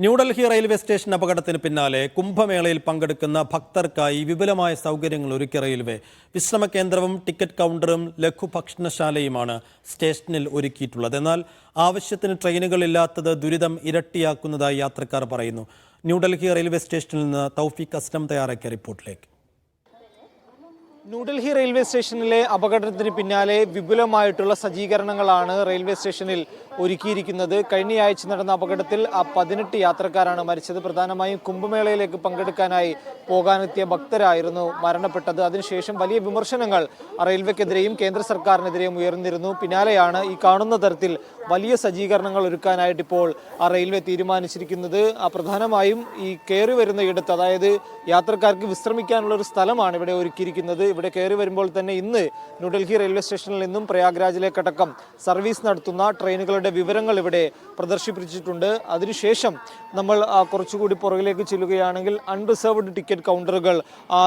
New Delhi railway station അപകടത്തിന് പിന്നാലെ കുംഭമേളയിൽ പങ്കെടുക്കുന്ന ഭക്തർക്കായി വിപുലമായ സൗകര്യങ്ങൾ ഒരുക്കിയ റെയിൽവേ വിശ്രമ കേന്ദ്രവും ടിക്കറ്റ് കൗണ്ടറും ലഘുഭക്ഷണശാലയുമാണ് സ്റ്റേഷനിൽ ഒരുക്കിയിട്ടുള്ളത്. എന്നാൽ ആവശ്യത്തിന് ട്രെയിനുകളില്ലാത്തത് ദുരിതം ഇരട്ടിയാക്കുന്നതായി യാത്രക്കാർ പറയുന്നു. ന്യൂഡൽഹി റെയിൽവേ സ്റ്റേഷനിൽ നിന്ന് തൗഫീഖ് അസ്ലം തയ്യാറാക്കിയ റിപ്പോർട്ടിലേക്ക്. ന്യൂഡൽഹി റെയിൽവേ സ്റ്റേഷനിലെ അപകടത്തിന് പിന്നാലെ വിപുലമായിട്ടുള്ള സജ്ജീകരണങ്ങളാണ് റെയിൽവേ സ്റ്റേഷനിൽ ഒരുക്കിയിരിക്കുന്നത്. കഴിഞ്ഞയാഴ്ച നടന്ന അപകടത്തിൽ 18 യാത്രക്കാരാണ് മരിച്ചത്. പ്രധാനമായും കുംഭമേളയിലേക്ക് പങ്കെടുക്കാനായി പോകാനെത്തിയ ഭക്തരായിരുന്നു മരണപ്പെട്ടത്. അതിനുശേഷം വലിയ വിമർശനങ്ങൾ റെയിൽവേക്കെതിരെയും കേന്ദ്ര സർക്കാരിനെതിരെയും ഉയർന്നിരുന്നു. പിന്നാലെയാണ് ഈ കാണുന്ന തരത്തിൽ വലിയ സജ്ജീകരണങ്ങൾ ഒരുക്കാനായിട്ട് ഇപ്പോൾ റെയിൽവേ തീരുമാനിച്ചിരിക്കുന്നത്. പ്രധാനമായും ഈ കയറി വരുന്ന ഇടത്ത്, അതായത് യാത്രക്കാർക്ക് വിശ്രമിക്കാനുള്ള ഒരു സ്ഥലമാണ് ഇവിടെ ഒരുക്കിയിരിക്കുന്നത്. ഇവിടെ കയറി വരുമ്പോൾ തന്നെ ഇന്ന് ന്യൂഡൽഹി റെയിൽവേ സ്റ്റേഷനിൽ നിന്നും പ്രയാഗ്രാജിലേക്കടക്കം സർവീസ് നടത്തുന്ന ട്രെയിനുകളുടെ വിവരങ്ങൾ ഇവിടെ പ്രദർശിപ്പിച്ചിട്ടുണ്ട്. അതിനുശേഷം നമ്മൾ കുറച്ചുകൂടി പുറകിലേക്ക് ചെല്ലുകയാണെങ്കിൽ അൺറിസർവ്ഡ് ടിക്കറ്റ് കൗണ്ടറുകൾ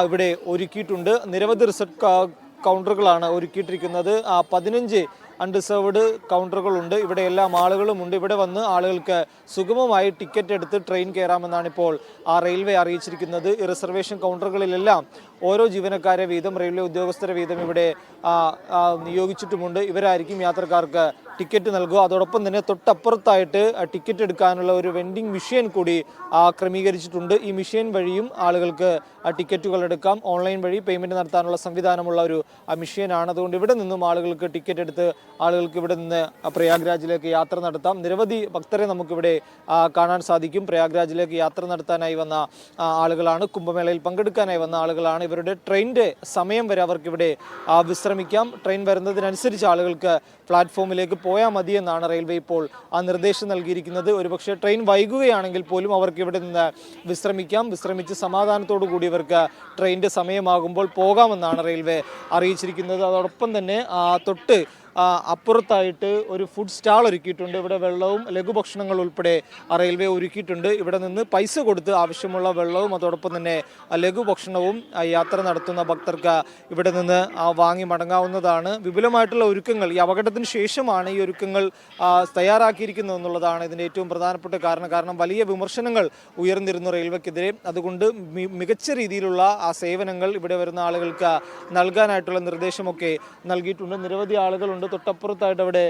ഇവിടെ ഒരുക്കിയിട്ടുണ്ട്. നിരവധി റിസർവ് കൗണ്ടറുകളാണ് ഒരുക്കിയിട്ടിരിക്കുന്നത്. 15 അൺറിസർവ്ഡ് കൗണ്ടറുകളുണ്ട്. ഇവിടെ എല്ലാ ആളുകളുമുണ്ട്. ഇവിടെ വന്ന് ആളുകൾക്ക് സുഗമമായി ടിക്കറ്റ് എടുത്ത് ട്രെയിൻ കയറാമെന്നാണ് ഇപ്പോൾ റെയിൽവേ അറിയിച്ചിരിക്കുന്നത്. ഈ റിസർവേഷൻ കൗണ്ടറുകളിലെല്ലാം ഓരോ ജീവനക്കാരെ വീതം, റെയിൽവേ ഉദ്യോഗസ്ഥരെ വീതം ഇവിടെ നിയോഗിച്ചിട്ടുമുണ്ട്. ഇവരായിരിക്കും യാത്രക്കാർക്ക് ടിക്കറ്റ് നൽകുക. അതോടൊപ്പം തന്നെ തൊട്ടപ്പുറത്തായിട്ട് ടിക്കറ്റ് എടുക്കാനുള്ള ഒരു വെൻഡിങ് മെഷീൻ കൂടി ക്രമീകരിച്ചിട്ടുണ്ട്. ഈ മെഷീൻ വഴിയും ആളുകൾക്ക് ടിക്കറ്റുകൾ എടുക്കാം. ഓൺലൈൻ വഴി പേയ്മെൻറ്റ് നടത്താനുള്ള സംവിധാനമുള്ള ഒരു മെഷീനാണ്. അതുകൊണ്ട് ഇവിടെ നിന്നും ആളുകൾക്ക് ടിക്കറ്റ് എടുത്ത് ആളുകൾക്ക് ഇവിടെ നിന്ന് പ്രയാഗ്രാജിലേക്ക് യാത്ര നടത്താം. നിരവധി ഭക്തരെ നമുക്കിവിടെ കാണാൻ സാധിക്കും. പ്രയാഗ്രാജിലേക്ക് യാത്ര നടത്താനായി വന്ന ആളുകളാണ്, കുംഭമേളയിൽ പങ്കെടുക്കാനായി വന്ന ആളുകളാണ്. ഇവരുടെ ട്രെയിനിൻ്റെ സമയം വരെ അവർക്കിവിടെ വിശ്രമിക്കാം. ട്രെയിൻ വരുന്നതിനനുസരിച്ച് ആളുകൾക്ക് പ്ലാറ്റ്ഫോമിലേക്ക് പോയാൽ മതി എന്നാണ് റെയിൽവേ ഇപ്പോൾ നിർദ്ദേശം നൽകിയിരിക്കുന്നത്. ഒരുപക്ഷെ ട്രെയിൻ വൈകുകയാണെങ്കിൽ പോലും അവർക്ക് ഇവിടെ നിന്ന് വിശ്രമിച്ച് സമാധാനത്തോടു കൂടി ഇവർക്ക് ട്രെയിനിൻ്റെ സമയമാകുമ്പോൾ പോകാമെന്നാണ് റെയിൽവേ അറിയിച്ചിരിക്കുന്നത്. അതോടൊപ്പം തന്നെ തൊട്ട് അപ്പുറത്തായിട്ട് ഒരു ഫുഡ് സ്റ്റാൾ ഒരുക്കിയിട്ടുണ്ട്. ഇവിടെ വെള്ളവും ലഘുഭക്ഷണങ്ങൾ ഉൾപ്പെടെ റെയിൽവേ ഒരുക്കിയിട്ടുണ്ട്. ഇവിടെ നിന്ന് പൈസ കൊടുത്ത് ആവശ്യമുള്ള വെള്ളവും അതോടൊപ്പം തന്നെ ലഘുഭക്ഷണവും യാത്ര നടത്തുന്ന ഭക്തർക്ക് ഇവിടെ നിന്ന് വാങ്ങി മടങ്ങാവുന്നതാണ്. വിപുലമായിട്ടുള്ള ഒരുക്കങ്ങൾ ഈ അപകടത്തിന് ശേഷമാണ് ഈ ഒരുക്കങ്ങൾ തയ്യാറാക്കിയിരിക്കുന്നത് എന്നുള്ളതാണ് ഇതിൻ്റെ ഏറ്റവും പ്രധാനപ്പെട്ട കാരണം വലിയ വിമർശനങ്ങൾ ഉയർന്നിരുന്നു റെയിൽവേക്കെതിരെ. അതുകൊണ്ട് മികച്ച രീതിയിലുള്ള സേവനങ്ങൾ ഇവിടെ വരുന്ന ആളുകൾക്ക് നൽകാനായിട്ടുള്ള നിർദ്ദേശമൊക്കെ നൽകിയിട്ടുണ്ട്. നിരവധി ആളുകളുണ്ട്. തൊട്ടപ്പുറത്തായിട്ട് അവിടെ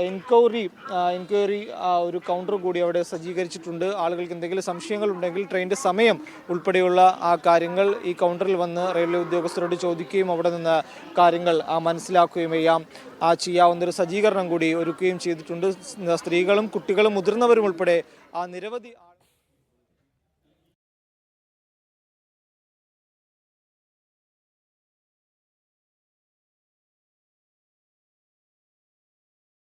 എൻക്വയറി ഒരു കൗണ്ടർ കൂടി അവിടെ സജ്ജീകരിച്ചിട്ടുണ്ട്. ആളുകൾക്ക് എന്തെങ്കിലും സംശയങ്ങൾ ഉണ്ടെങ്കിൽ ട്രെയിനിൻ്റെ സമയം ഉൾപ്പെടെയുള്ള കാര്യങ്ങൾ ഈ കൗണ്ടറിൽ വന്ന് റെയിൽവേ ഉദ്യോഗസ്ഥരോട് ചോദിക്കുകയും അവിടെ നിന്ന് കാര്യങ്ങൾ മനസ്സിലാക്കുകയും ചെയ്യാവുന്നൊരു സജ്ജീകരണം കൂടി ഒരുക്കുകയും ചെയ്തിട്ടുണ്ട്. സ്ത്രീകളും കുട്ടികളും മുതിർന്നവരും ഉൾപ്പെടെ നിരവധി